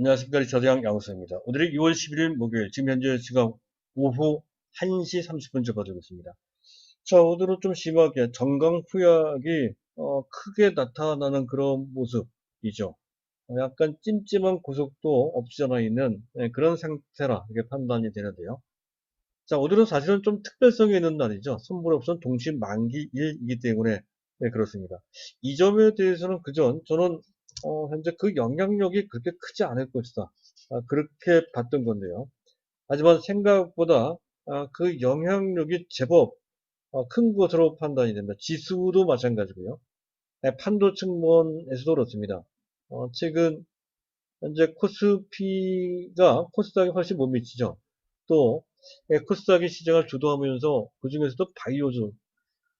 안녕하십니까. 리차드양 양호수입니다. 오늘이 2월 11일 목요일, 지금 현재 시각 오후 1시 30분 접어들고 있습니다. 자, 오늘은 좀 심하게 정강후약이 크게 나타나는 그런 모습이죠. 약간 찜찜한 구속도 없지 않아 있는 그런 상태라 이렇게 판단이 되는데요. 자, 오늘은 사실은 좀 특별성이 있는 날이죠. 선물옵션 동시 만기일이기 때문에 그렇습니다. 이 점에 대해서는 그전 저는 현재 그 영향력이 그렇게 크지 않을 것이다. 그렇게 봤던 건데요. 하지만 생각보다 그 영향력이 제법 큰 것으로 판단이 됩니다. 지수도 마찬가지고요. 판도 측면에서도 그렇습니다. 최근 현재 코스피가 코스닥에 훨씬 못 미치죠. 또 코스닥이 시장을 주도하면서 그 중에서도 바이오주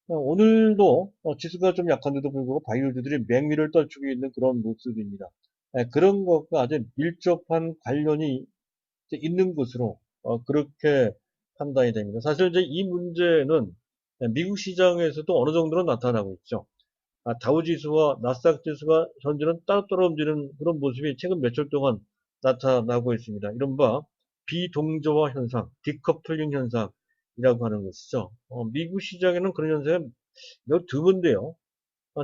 오늘도 지수가 좀 약한데도 불구하고 바이오주들이 맹위를 떨치고 있는 그런 모습입니다. 그런 것과 아주 밀접한 관련이 있는 것으로 그렇게 판단이 됩니다. 사실 이제 이 문제는 미국 시장에서도 어느 정도는 나타나고 있죠. 다우지수와 나스닥 지수가 현재는 따로따로 움직이는 그런 모습이 최근 며칠 동안 나타나고 있습니다. 이른바 비동조화 현상, 디커플링 현상이라고 하는 것이죠. 미국 시장에는 그런 현상이 매우 드문데요.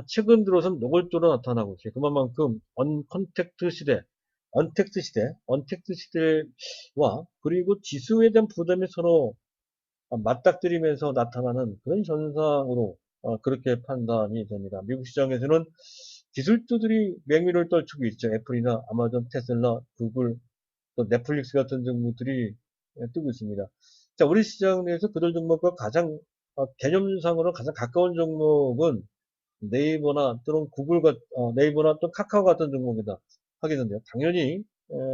최근 들어서는 노골적으로 나타나고 있어요. 그만큼 언택트 시대와 그리고 지수에 대한 부담이 서로 맞닥뜨리면서 나타나는 그런 현상으로 그렇게 판단이 됩니다. 미국 시장에서는 기술주들이 맹위를 떨치고 있죠. 애플이나 아마존, 테슬라, 구글, 또 넷플릭스 같은 종목들이 뜨고 있습니다. 자, 우리 시장 내에서 그들 종목과 가장 개념상으로 가장 가까운 종목은 네이버나 또는 네이버나 또 카카오 같은 종목이다 하겠는데요. 당연히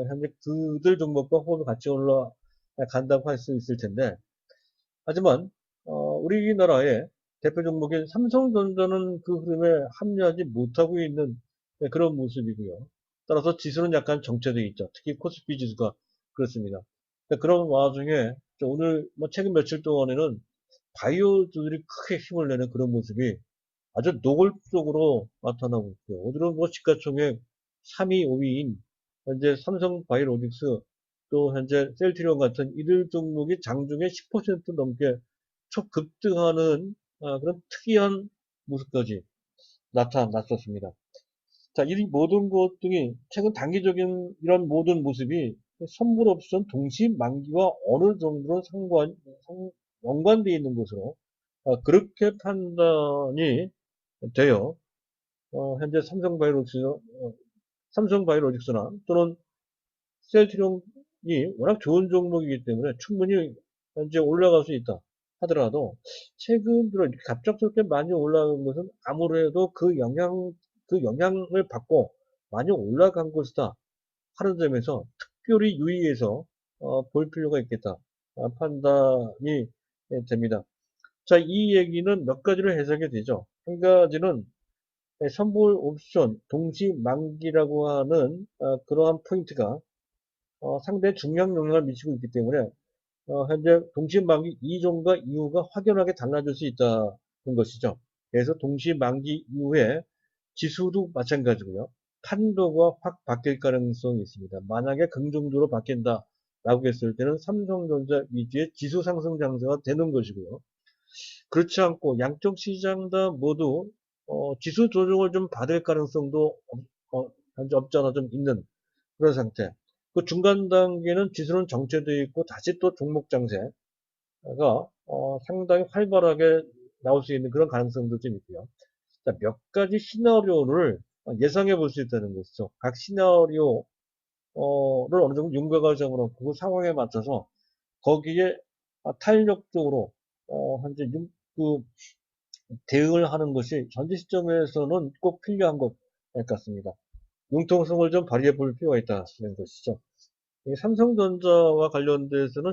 현재 그들 종목과 호흡이 같이 올라간다고 할 수 있을 텐데 하지만 우리나라의 대표 종목인 삼성전자는 그 흐름에 합류하지 못하고 있는 그런 모습이고요. 따라서 지수는 약간 정체되어 있죠. 특히 코스피 지수가 그렇습니다. 그런 와중에 오늘 최근 며칠 동안에는 바이오주들이 크게 힘을 내는 그런 모습이 아주 노골적으로 나타나고 있고요. 오늘은 시가총액 3위, 5위인 현재 삼성바이오로직스 또 현재 셀트리온 같은 이들 종목이 장중에 10% 넘게 초급등하는 그런 특이한 모습까지 나타났었습니다. 자, 이 모든 것 등이 최근 단기적인 이런 모든 모습이 선물옵션 동시 만기와 어느 정도로 연관되어 있는 것으로 그렇게 판단이 돼요. 현재 삼성바이오로직스나 또는 셀트리온이 워낙 좋은 종목이기 때문에 충분히 현재 올라갈 수 있다 하더라도 최근 들어 이렇게 갑작스럽게 많이 올라간 것은 아무래도 그 영향을 받고 많이 올라간 것이다 하는 점에서 특별히 유의해서 볼 필요가 있겠다 판단이 됩니다. 자, 이 얘기는 몇 가지로 해석이 되죠. 한 가지는 선불 옵션 동시 만기라고 하는 그러한 포인트가 상당히 중요한 영향을 미치고 있기 때문에 현재 동시 만기 이전과 이후가 확연하게 달라질 수 있다는 것이죠. 그래서 동시 만기 이후에 지수도 마찬가지고요. 판도가 확 바뀔 가능성이 있습니다. 만약에 긍정적으로 바뀐다라고 했을 때는 삼성전자 위주의 지수 상승 장세가 되는 것이고요. 그렇지 않고 양쪽 시장 다 모두 지수 조정을 좀 받을 가능성도 현재 없지 않아 좀 있는 그런 상태. 그 중간 단계는 지수는 정체되어 있고 다시 또 종목 장세가 상당히 활발하게 나올 수 있는 그런 가능성도 좀 있고요. 자, 몇 가지 시나리오를 예상해 볼 수 있다는 것이죠. 각 시나리오를 어느 정도 윤곽을 잡아놓고 그 상황에 맞춰서 거기에 탄력적으로 현재 그 대응을 하는 것이 현재 시점에서는 꼭 필요한 것 같습니다. 융통성을 좀 발휘해 볼 필요가 있다는 것이죠. 삼성전자와 관련돼서는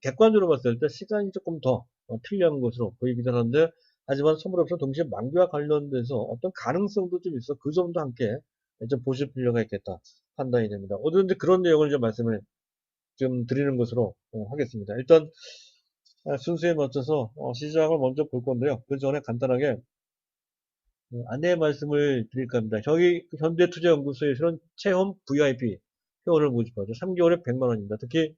객관적으로 봤을 때 시간이 조금 더 필요한 것으로 보이긴 하는데, 하지만 선물옵션 동시에 만기와 관련돼서 어떤 가능성도 좀 있어 그 점도 함께 좀 보실 필요가 있겠다 판단이 됩니다. 오늘은 이제 그런 내용을 좀 말씀을 좀 드리는 것으로 하겠습니다. 일단 순서에 맞춰서 시장을 먼저 볼 건데요. 그 전에 간단하게 안내 말씀을 드릴 겁니다. 저희 현대투자연구소에서는 체험 VIP 회원을 모집하죠. 3개월에 100만 원입니다. 특히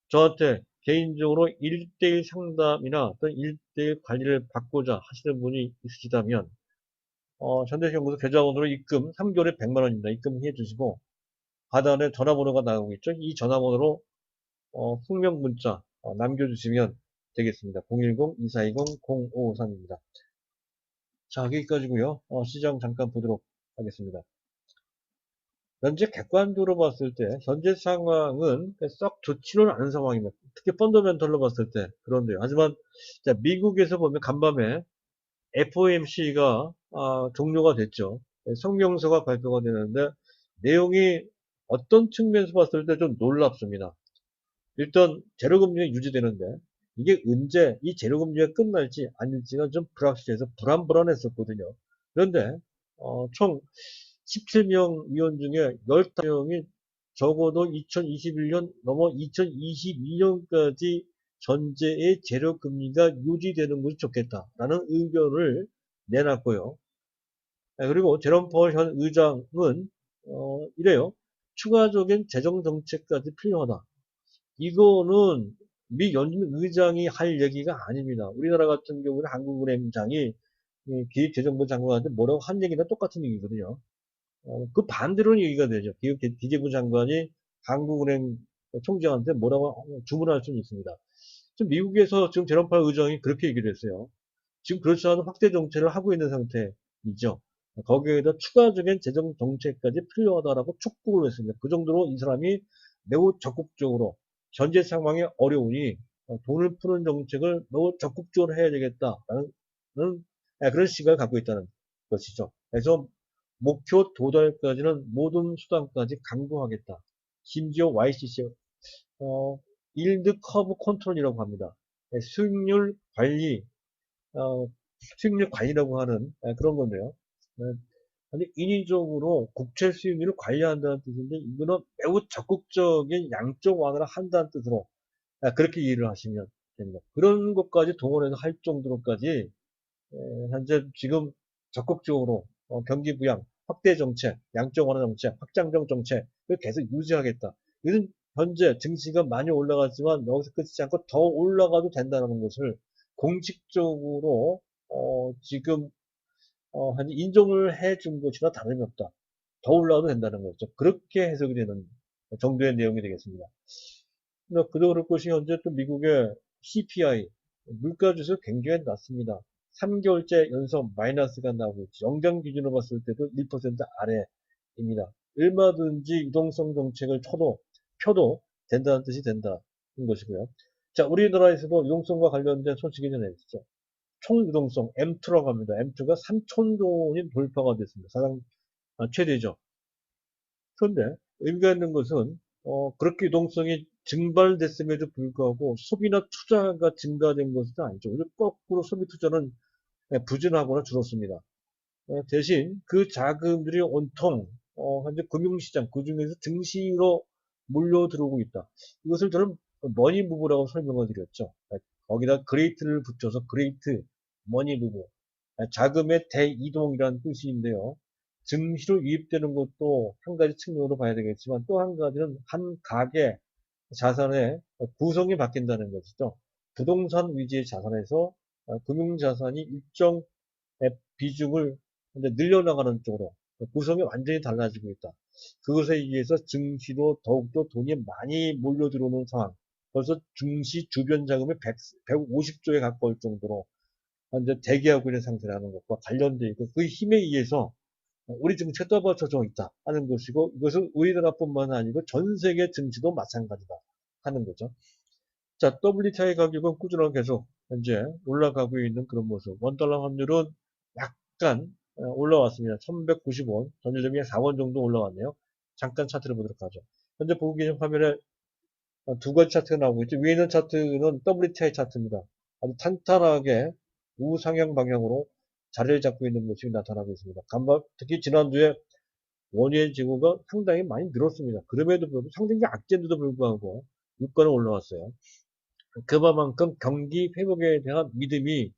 저한테 개인적으로 1대1 상담이나 어떤 1대1 관리를 받고자 하시는 분이 있으시다면 현대시연구소 계좌번호로 입금 3개월에 100만 원입니다. 입금해 주시고 하단에 전화번호가 나오고 있죠. 이 전화번호로 숙명 문자 남겨주시면 되겠습니다. 010-2420-0553입니다. 자, 여기까지고요. 시장 잠깐 보도록 하겠습니다. 현재 객관적으로 봤을 때 현재 상황은 썩 좋지는 않은 상황입니다. 특히 펀더멘털로 봤을 때 그런데요. 하지만 자, 미국에서 보면 간밤에 FOMC가 종료가 됐죠. 성명서가 발표가 되는데 내용이 어떤 측면에서 봤을 때 좀 놀랍습니다. 일단 제로금리가 유지되는데 이게 언제 이 제로금리가 끝날지 아닐지가 좀 불확실해서 불안불안했었거든요. 그런데 총 17명 위원 중에 15명이 적어도 2021년 넘어 2022년까지 전제의 제로금리가 유지되는 것이 좋겠다라는 의견을 내놨고요. 그리고 제롬 파월 현 의장은 이래요. 추가적인 재정 정책까지 필요하다. 이거는 미 연준 의장이 할 얘기가 아닙니다. 우리나라 같은 경우는 한국은행장이 기획재정부 장관한테 뭐라고 한 얘기나 똑같은 얘기거든요. 그 반대로는 얘기가 되죠. 기재부 장관이 한국은행 총장한테 뭐라고 주문할 수는 있습니다. 지금 미국에서 지금 제롬 파월 의장이 그렇게 얘기를 했어요. 지금 그렇지 않은 확대 정책을 하고 있는 상태이죠. 거기에다 추가적인 재정 정책까지 필요하다라고 촉구를 했습니다. 그 정도로 이 사람이 매우 적극적으로 현재 상황이 어려우니 돈을 푸는 정책을 매우 적극적으로 해야 되겠다라는 그런 시각을 갖고 있다는 것이죠. 그래서 목표 도달까지는 모든 수단까지 강구하겠다. 심지어 YCC 일드 커브 컨트롤이라고 합니다. 수익률 관리 수익률 관리라고 하는 그런 건데요. 아니 인위적으로 국채 수익률을 관리한다는 뜻인데 이거는 매우 적극적인 양적 완화를 한다는 뜻으로 그렇게 이해를 하시면 됩니다. 그런 것까지 동원해서 할 정도로까지 현재 지금 적극적으로 경기 부양, 확대 정책, 양적 완화 정책, 확장적 정책을 계속 유지하겠다. 이건 현재 증시가 많이 올라갔지만 여기서 끝이지 않고 더 올라가도 된다는 것을 공식적으로 지금 한 인정을 해준 것이나 다름이 없다. 더 올라가도 된다는 거죠. 그렇게 해석이 되는 정도의 내용이 되겠습니다. 그도 그럴 것이 현재 또 미국의 CPI, 물가지수 굉장히 낮습니다. 3개월째 연속 마이너스가 나오고 있죠. 연경 기준으로 봤을 때도 1% 아래입니다. 얼마든지 유동성 정책을 펴도 된다는 뜻이 된다는 것이고요. 자, 우리나라에서도 유동성과 관련된 소식이 전해졌죠. 총유동성 M2라고 합니다. M2가 3천 돈이 돌파가 됐습니다. 사상 최대죠. 그런데 의미가 있는 것은 그렇게 유동성이 증발됐음에도 불구하고 소비나 투자가 증가된 것은 아니죠. 오히려 거꾸로 소비 투자는 부진하거나 줄었습니다. 대신 그 자금들이 온통 현재 금융시장 그중에서 증시로 몰려 들어오고 있다. 이것을 저는 머니 무브라고 설명을 드렸죠. 거기다 그레이트를 붙여서 그레이트 머니 무브 자금의 대이동이라는 뜻인데요. 증시로 유입되는 것도 한 가지 측면으로 봐야 되겠지만 또 한 가지는 한 가계 자산의 구성이 바뀐다는 것이죠. 부동산 위주의 자산에서 금융자산이 일정 비중을 늘려나가는 쪽으로 구성이 완전히 달라지고 있다. 그것에 의해서 증시로 더욱더 돈이 많이 몰려 들어오는 상황. 벌써 증시 주변 자금이 150조에 가까울 정도로 현재 대기하고 있는 상태라는 것과 관련되어 있고 그 힘에 의해서 우리 증시가 떠받쳐져 있다 하는 것이고 이것은 우리나라뿐만 아니고 전 세계 증시도 마찬가지다 하는 거죠. 자, WTI 가격은 꾸준하게 계속 현재 올라가고 있는 그런 모습. 원달러 환율은 약간 올라왔습니다. 1190원, 전일점이 4원 정도 올라왔네요. 잠깐 차트를 보도록 하죠. 현재 보고 계신 화면에 두 가지 차트가 나오고 있죠. 위에 있는 차트는 WTI 차트입니다. 아주 탄탄하게 우상향 방향으로 자리를 잡고 있는 모습이 나타나고 있습니다. 특히 지난주에 원유의 재고가 상당히 많이 늘었습니다. 그럼에도 불구하고 상당히 악재인데도 불구하고 유가는 올라왔어요. 그만큼 경기 회복에 대한 믿음이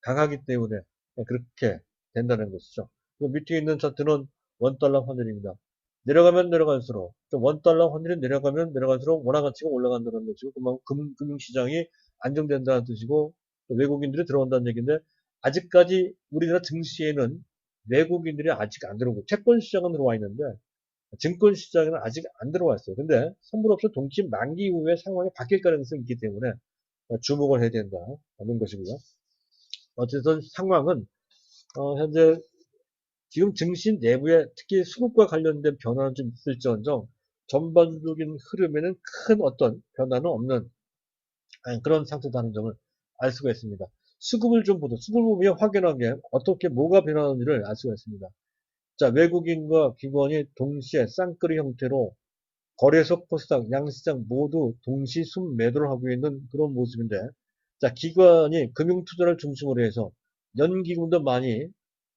강하기 때문에 그렇게 된다는 것이죠. 그 밑에 있는 차트는 원달러 환율입니다. 내려가면 내려갈수록 좀 원달러 환율이 내려가면 내려갈수록 원화 가치가 올라간다는 것이고 그만큼 금융시장이 안정된다는 뜻이고 또 외국인들이 들어온다는 얘기인데 아직까지 우리나라 증시에는 외국인들이 아직 안 들어오고 채권 시장은 들어와 있는데 증권 시장에는 아직 안 들어와 있어요. 근데 선물업소 동시 만기 이후에 상황이 바뀔 가능성이 있기 때문에 주목을 해야 된다는 것이고요. 어쨌든 상황은 현재 지금 증시 내부에 특히 수급과 관련된 변화는 좀 있을지언정 전반적인 흐름에는 큰 어떤 변화는 없는 그런 상태다는 점을 알 수가 있습니다. 수급을 좀 보도 수급을 보면 확연하게 어떻게 뭐가 변하는지를 알 수가 있습니다. 자, 외국인과 기관이 동시에 쌍끌이 형태로 거래소, 코스닥, 양시장 모두 동시 순매도를 하고 있는 그런 모습인데, 자, 기관이 금융투자를 중심으로 해서 연기금도 많이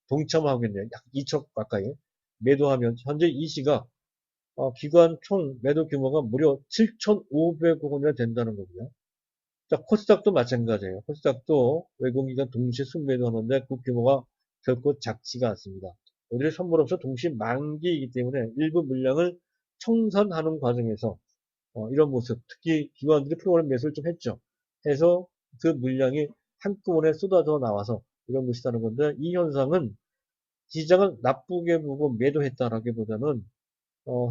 동참하고 있네요. 약 2천 가까이 매도하면 현재 이 시각 기관 총 매도 규모가 무려 7,500억 원이나 된다는 거고요. 자, 코스닥도 마찬가지예요. 코스닥도 외국인과 동시에 순매도하는데 그 규모가 결코 작지가 않습니다. 오늘의 선물업소 동시 만기이기 때문에 일부 물량을 청산하는 과정에서 이런 모습, 특히 기관들이 프로그램 매수를 좀 했죠. 해서 그 물량이 한꺼번에 쏟아져 나와서 이런 것이라는 건데 이 현상은 시장을 나쁘게 보고 매도했다라기보다는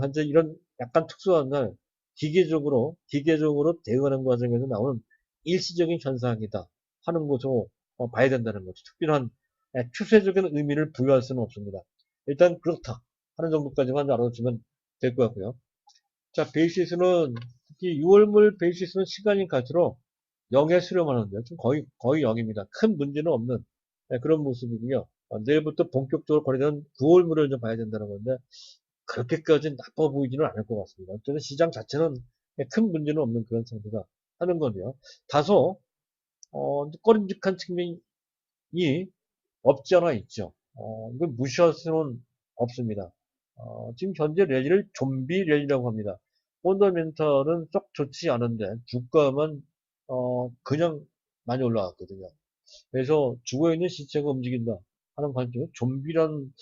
현재 이런 약간 특수한 날 기계적으로 대응하는 과정에서 나오는 일시적인 현상이다 하는 것으로 봐야 된다는 거죠. 특별한 추세적인 의미를 부여할 수는 없습니다. 일단 그렇다 하는 정도까지만 알아두시면 될 것 같고요. 자, 베이시스는 특히 6월물 베이시스는 시간이 갈수록 0에 수렴하는데 좀 거의 0입니다. 큰 문제는 없는 그런 모습이고요. 내일부터 본격적으로 거래되는 9월물을 좀 봐야 된다는 건데 그렇게까지 나빠 보이지는 않을 것 같습니다. 어쨌든 시장 자체는 큰 문제는 없는 그런 상태가 하는 건데요. 다소 꺼림직한 측면이 없지 않아 있죠. 이걸 무시할 수는 없습니다. 지금 현재 랠리를 좀비 랠리라고 합니다. 펀더멘탈은 썩 좋지 않은데 주가만 그냥 많이 올라갔거든요. 그래서 죽어있는 시체가 움직인다 하는 관점에서 좀비란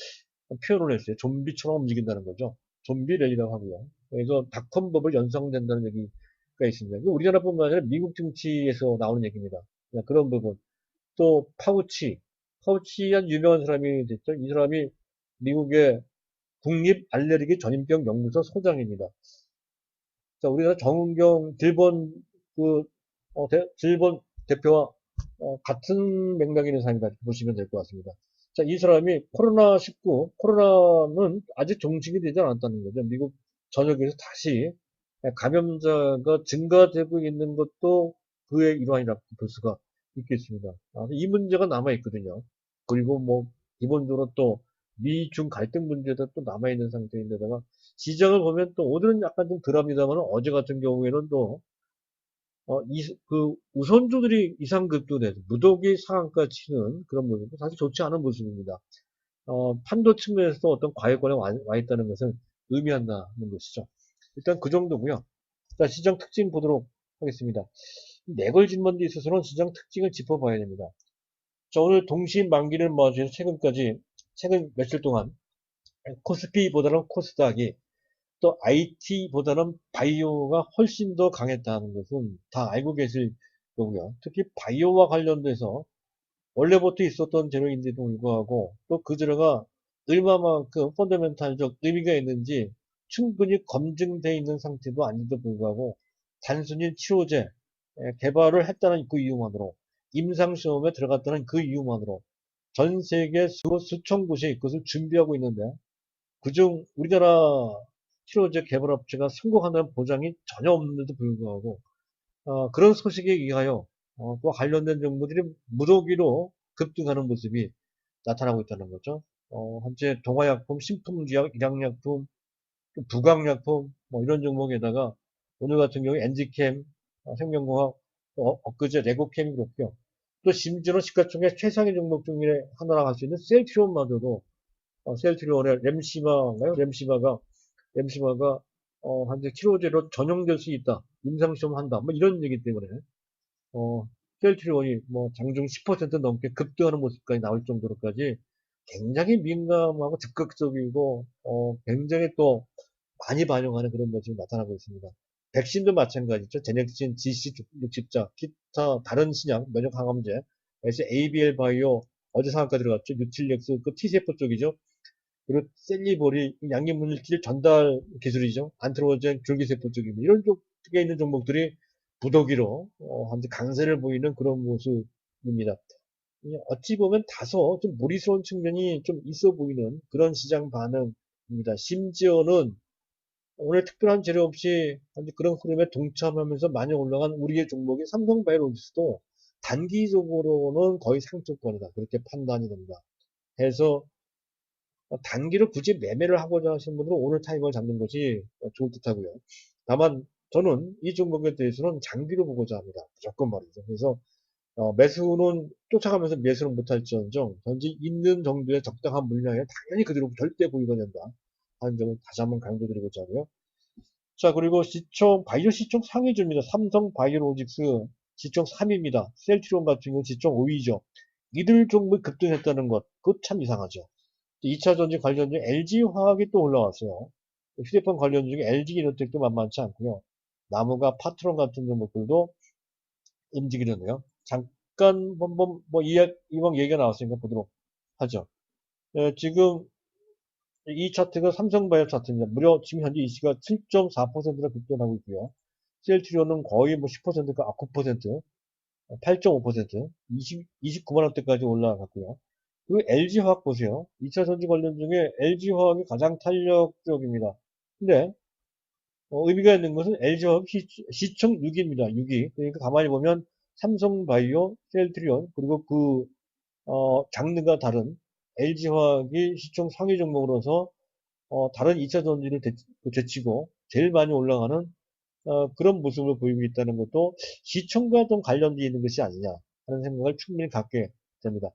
표현을 했어요. 좀비처럼 움직인다는 거죠. 좀비 랠리라고 하고요. 그래서 닷컴법을 연상된다는 얘기가 있습니다. 우리나라뿐만 아니라 미국 정치에서 나오는 얘기입니다. 그런 부분. 또 파우치한 유명한 사람이 됐죠. 이 사람이 미국의 국립 알레르기 전염병 연구소 소장입니다. 자, 우리나라 정은경 질본 질본 대표와 같은 맥락이 있는 사람이다 보시면 될 것 같습니다. 자, 이 사람이 코로나는 아직 종식이 되지 않았다는 거죠. 미국 전역에서 다시 감염자가 증가되고 있는 것도 그의 일환이라고 볼 수가 있겠습니다. 이 문제가 남아있거든요. 그리고 뭐, 기본적으로 또 미중 갈등 문제도 또 남아있는 상태인데다가 시장을 보면 또 오늘은 약간 좀 덜합니다만 어제 같은 경우에는 또 우선주들이 이상급등돼서 무더기 상한가 치는 그런 모습도 사실 좋지 않은 모습입니다. 판도 측면에서 어떤 과열권에 와 있다는 것을 의미한다는 것이죠. 일단 그 정도고요. 자, 시장 특징 보도록 하겠습니다. 내걸 진먼데 있어서는 시장 특징을 짚어봐야 됩니다. 자, 오늘 동시 만기를 맞이해서 최근 며칠 동안 코스피보다는 코스닥이 또 IT보다는 바이오가 훨씬 더 강했다는 것은 다 알고 계실 거고요. 특히 바이오와 관련돼서 원래부터 있었던 재료인데도 불구하고 또 그 재료가 얼마만큼 펀더멘탈적 의미가 있는지 충분히 검증되어 있는 상태도 아닌데도 불구하고 단순히 치료제 개발을 했다는 그 이유만으로 임상시험에 들어갔다는 그 이유만으로 전 세계 수천 곳이 그것을 준비하고 있는데 그중 우리나라 치료제 개발업체가 성공한다는 보장이 전혀 없는데도 불구하고 그런 소식에 의하여 그와 관련된 정보들이 무더기로 급등하는 모습이 나타나고 있다는 거죠. 현재 동화약품, 신품주약, 일양약품, 부강약품 뭐 이런 종목에다가 오늘 같은 경우에 엔지캠, 생명공학, 엊그제 레고캠이 그렇고요. 또 심지어는 시가총액 최상위 종목 중에 하나라고 할 수 있는 셀트리온마저도 셀트리온의 램시마가 현재 치료제로 전용될 수 있다. 임상시험 한다. 뭐 이런 얘기 때문에 셀트리온이 뭐 장중 10% 넘게 급등하는 모습까지 나올 정도로까지 굉장히 민감하고 적극적이고 굉장히 또 많이 반영하는 그런 모습이 나타나고 있습니다. 백신도 마찬가지죠. 제넥신, GC60자, 기타 다른 신약, 면역 항암제, 그래서 ABL 바이오, 어제 상한가 들어갔죠. 뉴틸렉스, 그 T세포 쪽이죠. 그리고 셀리볼이 양리물질 전달 기술이죠. 안트로젠 줄기세포 쪽입니다. 이런 쪽에 있는 종목들이 부더기로 현재 강세를 보이는 그런 모습입니다. 어찌 보면 다소 좀 무리스러운 측면이 좀 있어 보이는 그런 시장 반응입니다. 심지어는 오늘 특별한 재료 없이 그런 흐름에 동참하면서 많이 올라간 우리의 종목인 삼성바이오로직스도 단기적으로는 거의 상승권이다. 그렇게 판단이 됩니다. 해서 단기로 굳이 매매를 하고자 하시는 분들은 오늘 타이밍을 잡는 것이 좋을 듯 하고요. 다만 저는 이 종목에 대해서는 장기로 보고자 합니다. 무조건 말이죠. 그래서 매수는 쫓아가면서 매수는 못할지언정 현재 있는 정도의 적당한 물량에 당연히 그대로 절대 보유가 된다 하는 점을 다시 한번 강조드리고자 하고요. 자, 그리고 바이오 시총 상위주입니다. 삼성 바이오로직스 시총 3위입니다. 셀트리온 같은 경우 시총 5위죠. 이들 종목이 급등했다는 것, 그것 참 이상하죠. 2차 전지 관련 중에 LG화학이 또 올라왔어요. 휴대폰 관련 중에 LG이노텍도 만만치 않고요. 나무가 파트론 같은 종목들도 움직이려네요. 잠깐 한번 이왕 얘기가 나왔으니까 보도록 하죠. 지금 이 차트가 삼성바이오 차트입니다. 무려 지금 현재 이 시가 7.4%나 급등하고 있고요. 셀트리온은 거의 뭐 10%가 9%, 8.5%, 29만 원대까지 올라갔고요. 그리고 LG화학 보세요. 2차 전지 관련 중에 LG화학이 가장 탄력적입니다. 근데 의미가 있는 것은 LG화학 시총 6위입니다. 6위. 그러니까 가만히 보면 삼성바이오, 셀트리온, 그리고 장르가 다른 LG화학이 시총 상위 종목으로서 다른 2차 전지를 제치고 제일 많이 올라가는 그런 모습을 보이고 있다는 것도 시총과 좀 관련되어 있는 것이 아니냐 하는 생각을 충분히 갖게 됩니다.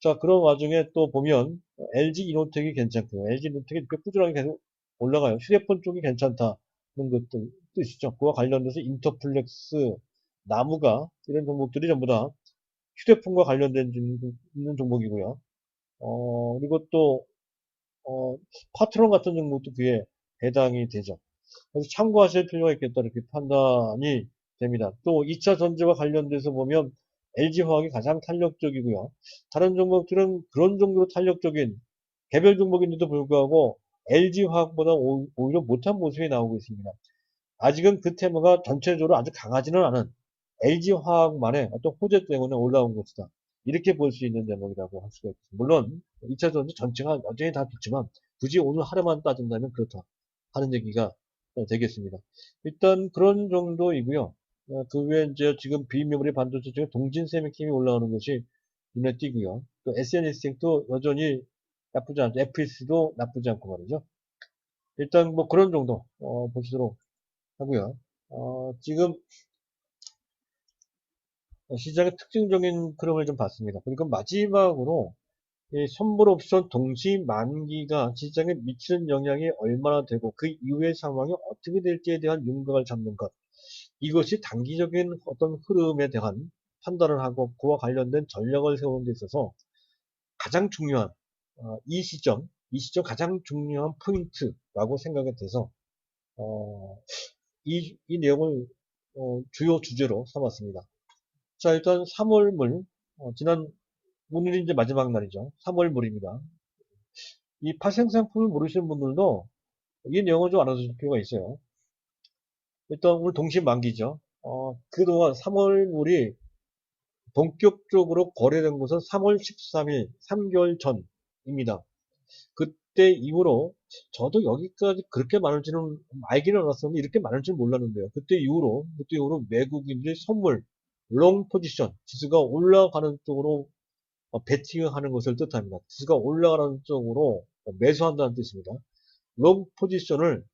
자, 그런 와중에 또 보면 LG 이노텍이 괜찮고요. LG 이노텍이 이렇게 꾸준하게 계속 올라가요. 휴대폰 쪽이 괜찮다는 것도 뜻이죠. 그와 관련돼서 인터플렉스, 나무가 이런 종목들이 전부 다 휴대폰과 관련된 있는 종목이고요. 그리고 또 파트론 같은 종목도 그에 해당이 되죠. 그래서 참고하실 필요가 있겠다 이렇게 판단이 됩니다. 또 2차 전지와 관련돼서 보면 LG화학이 가장 탄력적이고요. 다른 종목들은 그런 정도로 탄력적인 개별 종목인데도 불구하고 LG화학보다 오히려 못한 모습이 나오고 있습니다. 아직은 그 테마가 전체적으로 아주 강하지는 않은 LG화학만의 어떤 호재 때문에 올라온 것이다. 이렇게 볼 수 있는 대목이라고 할 수가 있습니다. 물론 2차 전지 전체가 여전히 다 좋지만 굳이 오늘 하루만 따진다면 그렇다 하는 얘기가 되겠습니다. 일단 그런 정도이고요. 그 외에 이제 지금 비메모리 반도체 중에 동진세미캠이 올라오는 것이 눈에 띄고요. 또 SNS도 여전히 나쁘지 않죠. FS도 나쁘지 않고 말이죠. 일단 뭐 그런 정도 보시도록 하고요. 지금 시장의 특징적인 흐름을 좀 봤습니다. 그리고 마지막으로 이 선물 옵션 동시 만기가 시장에 미치는 영향이 얼마나 되고 그 이후의 상황이 어떻게 될지에 대한 윤곽을 잡는 것. 이것이 단기적인 어떤 흐름에 대한 판단을 하고 그와 관련된 전략을 세우는 데 있어서 가장 중요한 이 시점 가장 중요한 포인트라고 생각이 돼서 이 내용을 주요 주제로 삼았습니다. 자, 일단 3월물 지난 오늘이 이제 마지막 날이죠. 3월물입니다. 이 파생상품을 모르시는 분들도 이 내용을 좀 알아두실 필요가 있어요. 일단 오늘 동시 만기죠. 그동안 3월물이 본격적으로 거래된 것은 3월 13일, 3개월 전입니다. 그때 이후로 저도 여기까지 그렇게 많을 줄은 알기는 알았었는데 이렇게 많을 줄 몰랐는데요. 그때 이후로 외국인들이 선물, 롱 포지션, 지수가 올라가는 쪽으로 베팅하는 것을 뜻합니다. 지수가 올라가는 쪽으로 매수한다는 뜻입니다. 롱 포지션을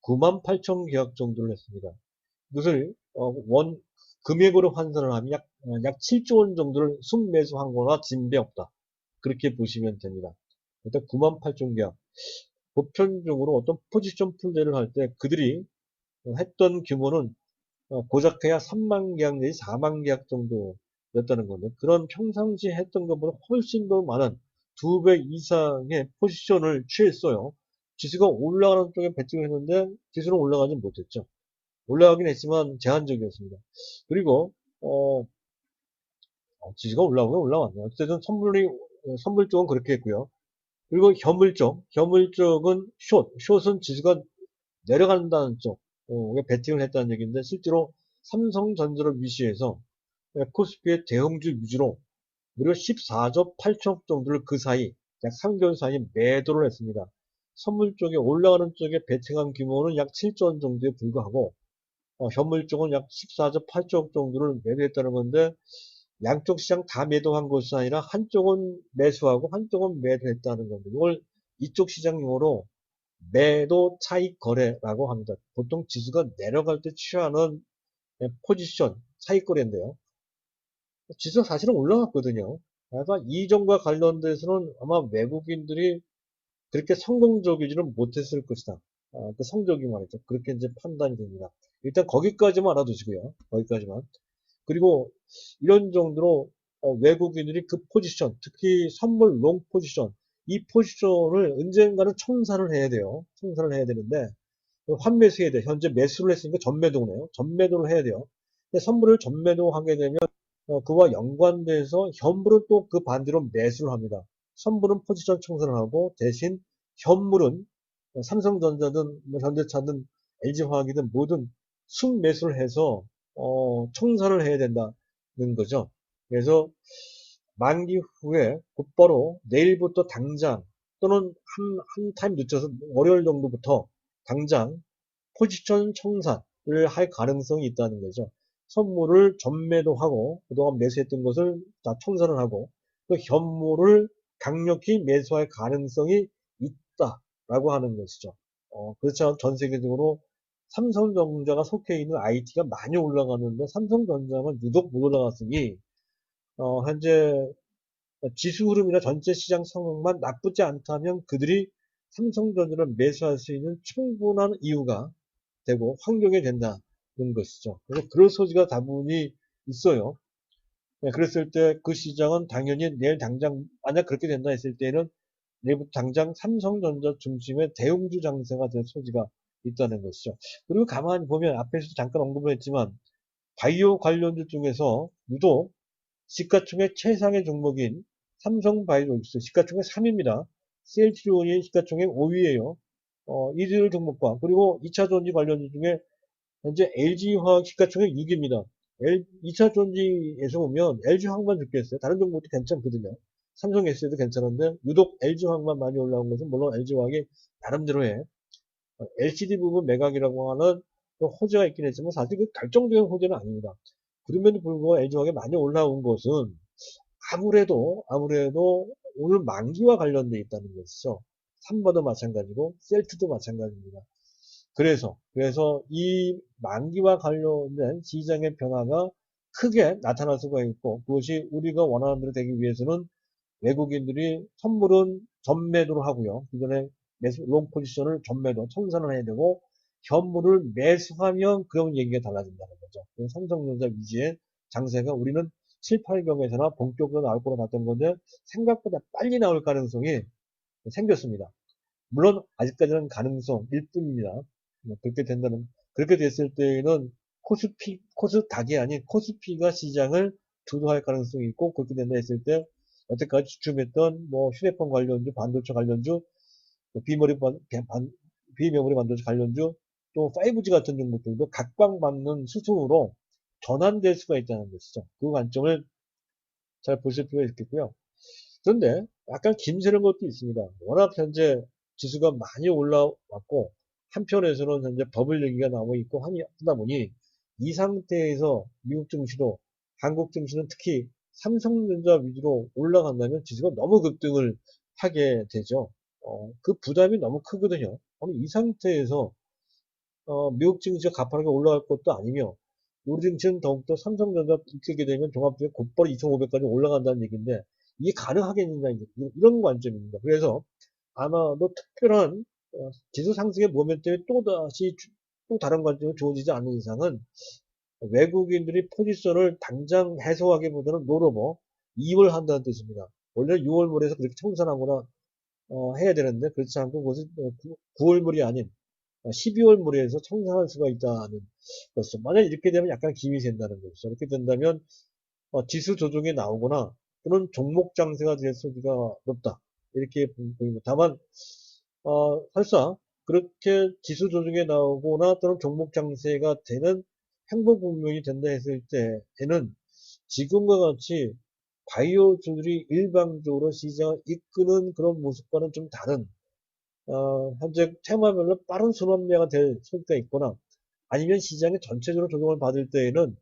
98,000 계약 정도를 했습니다. 이것을 금액으로 환산을 하면 약 7조 원 정도를 순매수한 거나 진배 없다. 그렇게 보시면 됩니다. 일단 98,000 계약. 보편적으로 어떤 포지션 풀대를 할 때 그들이 했던 규모는 고작해야 3만 계약 내지 4만 계약 정도였다는 건데 그런 평상시에 했던 것보다 훨씬 더 많은 2배 이상의 포지션을 취했어요. 지수가 올라가는 쪽에 배팅을 했는데 지수는 올라가지 못했죠. 올라가긴 했지만 제한적이었습니다. 그리고 지수가 올라오긴 올라왔네요. 어쨌든 선물 쪽은 그렇게 했고요. 그리고 현물 쪽은 숏은 지수가 내려간다는 쪽에 배팅을 했다는 얘기인데 실제로 삼성전자를 위시해서 코스피의 대형주 위주로 무려 14조 8천억 정도를 그 사이 약 3개월 사이 매도를 했습니다. 선물 쪽에 올라가는 쪽에 배팅한 규모는 약 7조 원 정도에 불과하고 현물 쪽은 약 14조 8천억 정도를 매도했다는 건데 양쪽 시장 다 매도한 것이 아니라 한쪽은 매수하고 한쪽은 매도했다는 건데 이걸 이쪽 시장 용어로 매도 차익 거래라고 합니다. 보통 지수가 내려갈 때 취하는 포지션 차익 거래인데요. 지수가 사실은 올라갔거든요. 그래서 이점과 관련돼서는 아마 외국인들이 그렇게 성공적이지는 못했을 것이다. 그 성적이 말이죠. 그렇게 이제 판단이 됩니다. 일단 거기까지만 알아두시고요. 거기까지만. 그리고 이런 정도로 외국인들이 그 포지션, 특히 선물 롱 포지션, 이 포지션을 언젠가는 청산을 해야 돼요. 청산을 해야 되는데 환매수해야 돼. 현재 매수를 했으니까 전매도네요. 전매도를 해야 돼요. 근데 선물을 전매도하게 되면 그와 연관돼서 현물은 또 그 반대로 매수를 합니다. 선물은 포지션 청산을 하고 대신 현물은 삼성전자든 뭐 현대차든 LG화학이든 모든 순매수를 해서 청산을 해야 된다는 거죠. 그래서 만기 후에 곧바로 내일부터 당장 또는 한 타임 늦춰서 월요일 정도부터 당장 포지션 청산을 할 가능성이 있다는 거죠. 선물을 전매도 하고 그동안 매수했던 것을 다 청산을 하고 또 현물을 강력히 매수할 가능성이 있다라고 하는 것이죠. 그렇죠. 전 세계적으로 삼성전자가 속해 있는 IT가 많이 올라가는데 삼성전자는 유독 못 올라갔으니 현재 지수 흐름이나 전체 시장 상황만 나쁘지 않다면 그들이 삼성전자를 매수할 수 있는 충분한 이유가 되고 환경이 된다는 것이죠. 그래서 그럴 소지가 다분히 있어요. 네, 그랬을 때 그 시장은 당연히 내일 당장 만약 그렇게 된다 했을 때는 내일부터 당장 삼성전자 중심의 대형주 장세가 될 소지가 있다는 것이죠. 그리고 가만히 보면 앞에서도 잠깐 언급을 했지만 바이오 관련주 중에서 유독 시가총액 최상의 종목인 삼성바이오로직스 시가총액 3위입니다. 셀트리온이 시가총액 5위예요. 이들 종목과 그리고 2차 전지 관련주 중에 현재 LG화학 시가총액 6위입니다. 2차 전지에서 보면 LG화학만 좋겠어요. 다른 종목도 괜찮거든요. 삼성 S도 괜찮은데 유독 LG화학만 많이 올라온 것은 물론 LG화학이 나름대로의 LCD 부분 매각이라고 하는 호재가 있긴 했지만 사실 그 결정적인 호재는 아닙니다. 그럼에도 불구하고 LG화학이 많이 올라온 것은 아무래도 오늘 만기와 관련되어 있다는 것이죠. 3번도 마찬가지고 셀트도 마찬가지입니다. 그래서 이 만기와 관련된 시장의 변화가 크게 나타날 수가 있고 그것이 우리가 원하는 대로 되기 위해서는 외국인들이 선물은 전매도를 하고요. 기존에 롱 포지션을 전매도 청산을 해야 되고 현물을 매수하면 그런 얘기가 달라진다는 거죠. 삼성전자 위주의 장세가 우리는 7, 8경에서나 본격으로 나올 거로 봤던 건데 생각보다 빨리 나올 가능성이 생겼습니다. 물론 아직까지는 가능성일 뿐입니다. 그렇게 됐을 때에는 코스닥이 아닌 코스피가 시장을 주도할 가능성이 있고 그렇게 된다 했을 때 여태까지 주춤했던 뭐 휴대폰 관련주, 반도체 관련주, 비메모리 반도체 관련주, 또 5G 같은 종목들도 각광받는 수순으로 전환될 수가 있다는 것이죠. 그 관점을 잘 보실 필요가 있겠고요. 그런데 약간 김새는 것도 있습니다. 워낙 현재 지수가 많이 올라왔고 한편에서는 현재 버블 얘기가 나오고 있고 하다 보니 이 상태에서 미국 증시도 한국 증시는 특히 삼성전자 위주로 올라간다면 지수가 너무 급등을 하게 되죠. 그 부담이 너무 크거든요. 아니, 이 상태에서 미국 증시가 가파르게 올라갈 것도 아니며 우리 증시는 더욱더 삼성전자 이렇게 되면 종합주가 곧바로 2,500까지 올라간다는 얘기인데 이게 가능하겠느냐 이런 관점입니다. 그래서 아마도 특별한 지수 상승의 모멘텀이 또 다른 관점이 주어지지 않는 이상은 외국인들이 포지션을 당장 해소하기보다는 롤오버 이월 한다는 뜻입니다. 원래 6월물에서 그렇게 청산하거나 해야 되는데 그렇지 않고 그것은 9월물이 아닌 12월물에서 청산할 수가 있다는 것이죠. 만약 이렇게 되면 약간 김이 된다는 것이죠. 이렇게 된다면 지수 조정이 나오거나 또는 종목 장세가 될 소지가 높다. 이렇게 보입니다. 다만 설사 그렇게 지수 조정이 나오거나 또는 종목 장세가 되는 행보국면이 된다 했을 때에는 지금과 같이 바이오주들이 일방적으로 시장을 이끄는 그런 모습과는 좀 다른 현재 테마별로 빠른 순환매가 될 수가 있거나 아니면 시장이 전체적으로 조정을 받을 때에는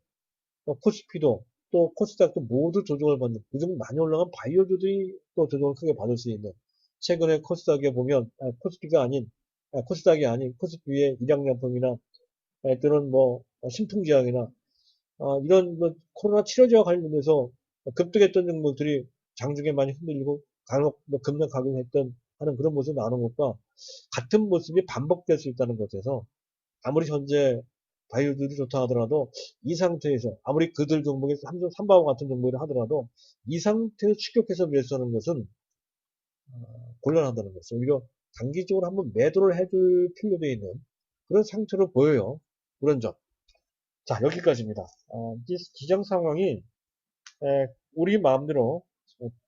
코스피도 또 코스닥도 모두 조정을 받는 그중 많이 올라간 바이오주들이 또 조정을 크게 받을 수 있는 최근에 코스닥에 보면 코스피가 아닌 코스닥이 아닌 코스피의 일양약품이나 또는 뭐 신풍제약이나 이런 뭐 코로나 치료제와 관련해서 급등했던 종목들이 장중에 많이 흔들리고 간혹 뭐 급락 가격했던 하는 그런 모습이 나오는 것과 같은 모습이 반복될 수 있다는 것에서 아무리 현재 바이오들이 좋다 하더라도 이 상태에서 아무리 그들 종목이 삼바와 같은 종목이라 하더라도 이 상태에서 추격해서 매수하는 것은 곤란하다는 것이죠. 오히려 단기적으로 한번 매도를 해줄 필요도 있는 그런 상태로 보여요. 그런 점. 자, 여기까지입니다. 시장 상황이 우리 마음대로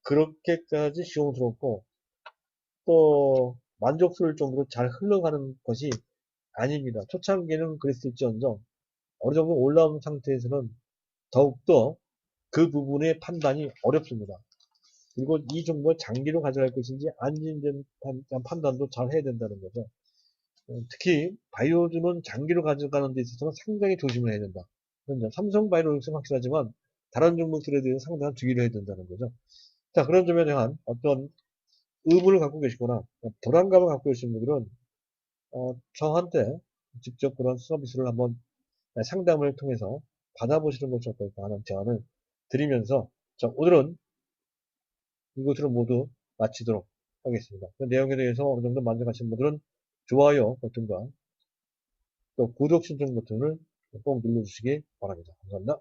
그렇게까지 시용스럽고 또 만족스러울 정도로 잘 흘러가는 것이 아닙니다. 초창기는 그랬을지언정 어느 정도 올라온 상태에서는 더욱더 그 부분의 판단이 어렵습니다. 그리고 이 종목을 장기로 가져갈 것인지 아닌지 판단도 잘 해야 된다는 거죠. 특히 바이오주는 장기로 가져가는 데 있어서는 상당히 조심을 해야 된다. 삼성 바이오로직스는 확실하지만 다른 종목들에 대해서 상당한 주의를 해야 된다는 거죠. 자, 그런 점에 대한 어떤 의문을 갖고 계시거나 불안감을 갖고 계신 분들은 저한테 직접 그런 서비스를 한번 상담을 통해서 받아보시는 것이 어떨까 하는 제안을 드리면서 자, 오늘은 이것으로 모두 마치도록 하겠습니다. 그 내용에 대해서 어느 정도 만족하신 분들은 좋아요 버튼과 또 구독 신청 버튼을 꼭 눌러주시기 바랍니다. 감사합니다.